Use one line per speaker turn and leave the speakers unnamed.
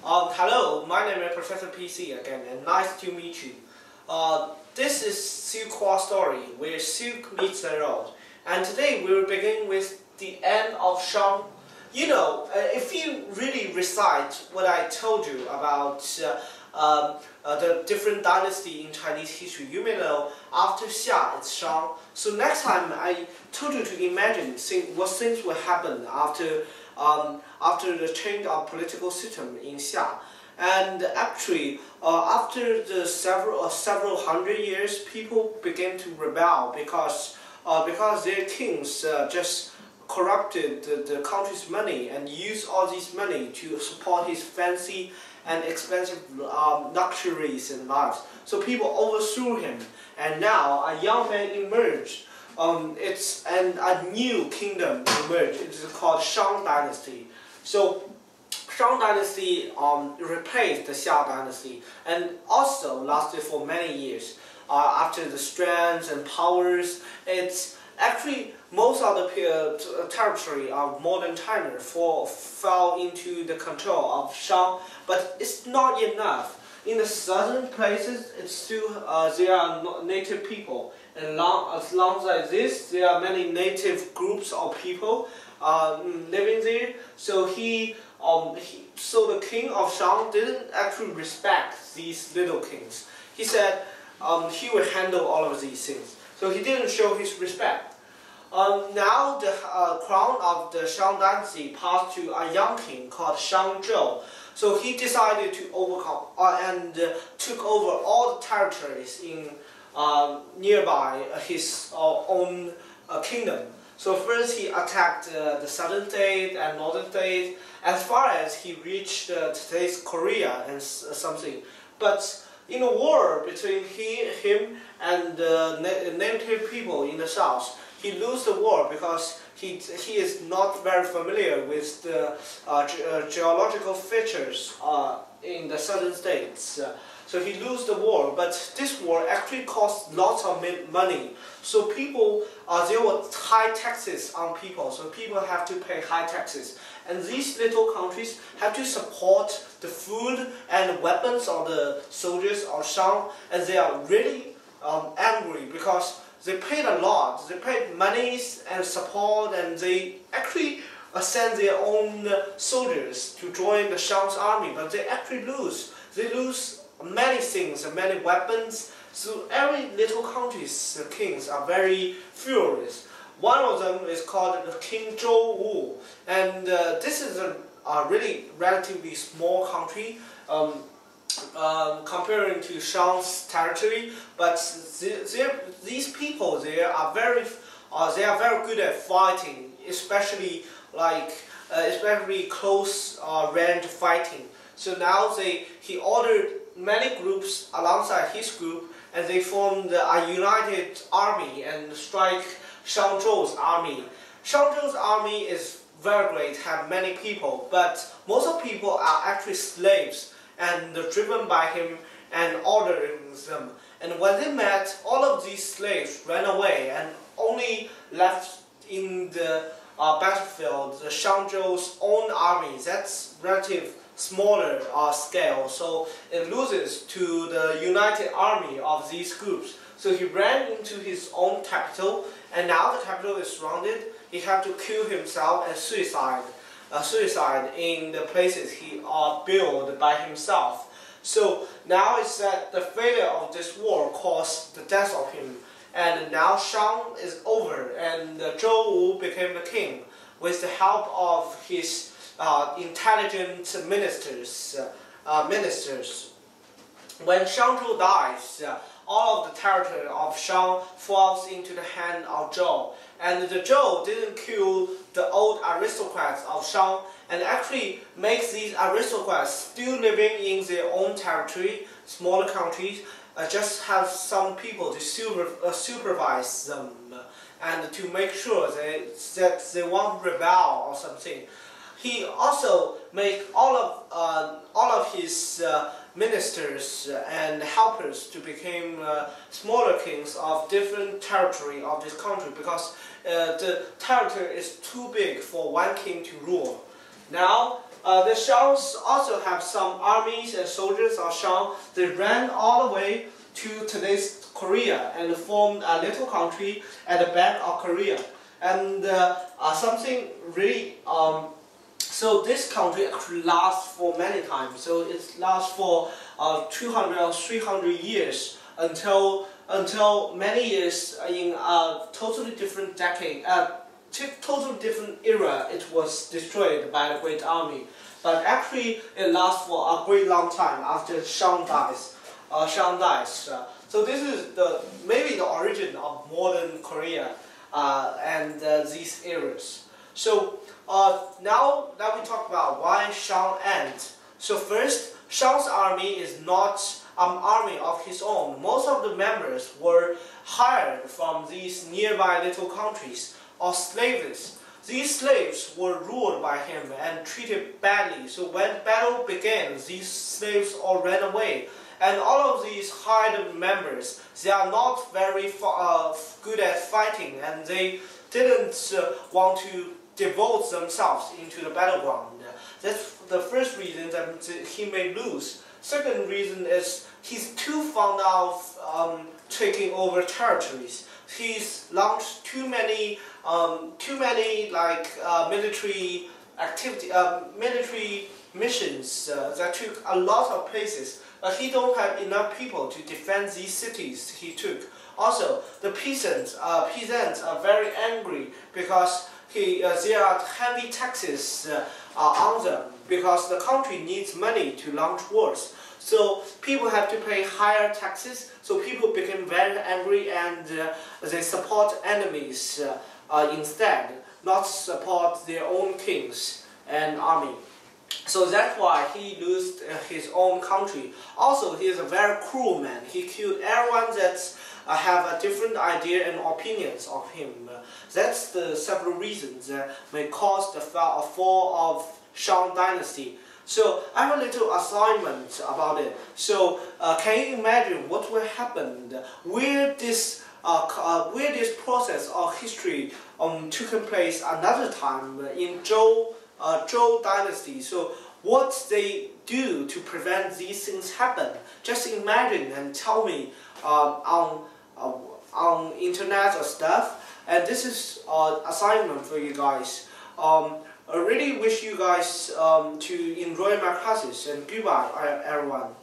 Hello, my name is Professor PC again, and nice to meet you. This is Silk story, where silk meets the road. And today we will begin with the end of Shang. You know, if you really recite what I told you about the different dynasty in Chinese history, you may know after Xia it's Shang. So next time I told you to imagine what things will happen after the change of political system in Xia. And actually, after the several hundred years, people began to rebel because their kings just corrupted the country's money and used all this money to support his fancy and expensive luxuries and lives. So people overthrew him, and now a young man emerged. And a new kingdom emerged. It is called Shang Dynasty. So Shang Dynasty replaced the Xia Dynasty and also lasted for many years. After the strengths and powers, it's actually most of the territory of modern China fell into the control of Shang, but it's not enough. In the southern places, it's still there are native people, and as long as this, there are many native groups of people living there. So so the king of Shang didn't actually respect these little kings. He said he will handle all of these things. So he didn't show his respect. Now the crown of the Shang Dynasty passed to a young king called Shang Zhou. So he decided to overcome and took over all the territories in nearby his own kingdom. So first he attacked the southern state and northern state as far as he reached today's Korea and something. But in a war between him and the native people in the south, he lost the war because he is not very familiar with the geological features in the southern states. So he lost the war, but this war actually cost lots of money. So people, there were high taxes on people, so people have to pay high taxes. And these little countries have to support the food and weapons of the soldiers of Shang, and they are really angry because they paid a lot. They paid monies and support, and they actually send their own soldiers to join the Shang's army, but they actually lose. They lose many things and many weapons. So every little country's kings are very furious. One of them is called King Zhou Wu, and this is a really relatively small country comparing to Shang's territory, but these people there are very good at fighting, especially close range fighting. So now he ordered many groups alongside his group, and they formed a united army and strike Shang Zhou's army. Shang Zhou's army is very great, have many people, but most of the people are actually slaves and driven by him and ordering them. And when they met, all of these slaves ran away and only left in the battlefield the Shang Zhou's own army. That's relative smaller scale, so it loses to the united army of these groups. So he ran into his own capital, and now the capital is surrounded. He had to kill himself and suicide in the places he built by himself. So now it's that the failure of this war caused the death of him, and now Shang is over, and Zhou Wu became the king with the help of his intelligent ministers. When Shang Zhou dies, all of the territory of Shang falls into the hand of Zhou, and the Zhou didn't kill the old aristocrats of Shang, and actually makes these aristocrats still living in their own territory, smaller countries, just have some people to supervise them and to make sure that they won't rebel or something. He also made all of his ministers and helpers to become smaller kings of different territory of this country, because the territory is too big for one king to rule. Now The Shangs also have some armies and soldiers of Shang. They ran all the way to today's Korea and formed a little country at the back of Korea. And something really, so this country actually lasts for many times. So it lasts for 200 or 300 years until many years in a totally different decade, totally different era. It was destroyed by the Great Army. But actually, it lasts for a great long time after Shang dies. So this is maybe the origin of modern Korea and these eras. So now that we talk about why Shang ends. So first, Shang's army is not an army of his own. Most of the members were hired from these nearby little countries or slaves. These slaves were ruled by him and treated badly. So when battle began, these slaves all ran away. And all of these hired members, they are not very good at fighting, and they didn't want to devote themselves into the battleground. That's the first reason that he may lose. Second reason is he's too fond of taking over territories. He's launched too many military activity, military missions that took a lot of places. But he don't have enough people to defend these cities he took. Also, the peasants are very angry because there are heavy taxes on them because the country needs money to launch wars. So people have to pay higher taxes. So people become very angry and they support enemies instead, not support their own kings and army. So that's why he lost his own country. Also, he is a very cruel man. He killed everyone that have a different idea and opinions of him. That's the several reasons that may cause the fall of Shang Dynasty. So I have a little assignment about it. So can you imagine what will happen where this process of history took place another time in Zhou Dynasty? So what they do to prevent these things happen? Just imagine and tell me on internet or stuff. And this is assignment for you guys. I really wish you guys to enjoy my classes, and goodbye everyone.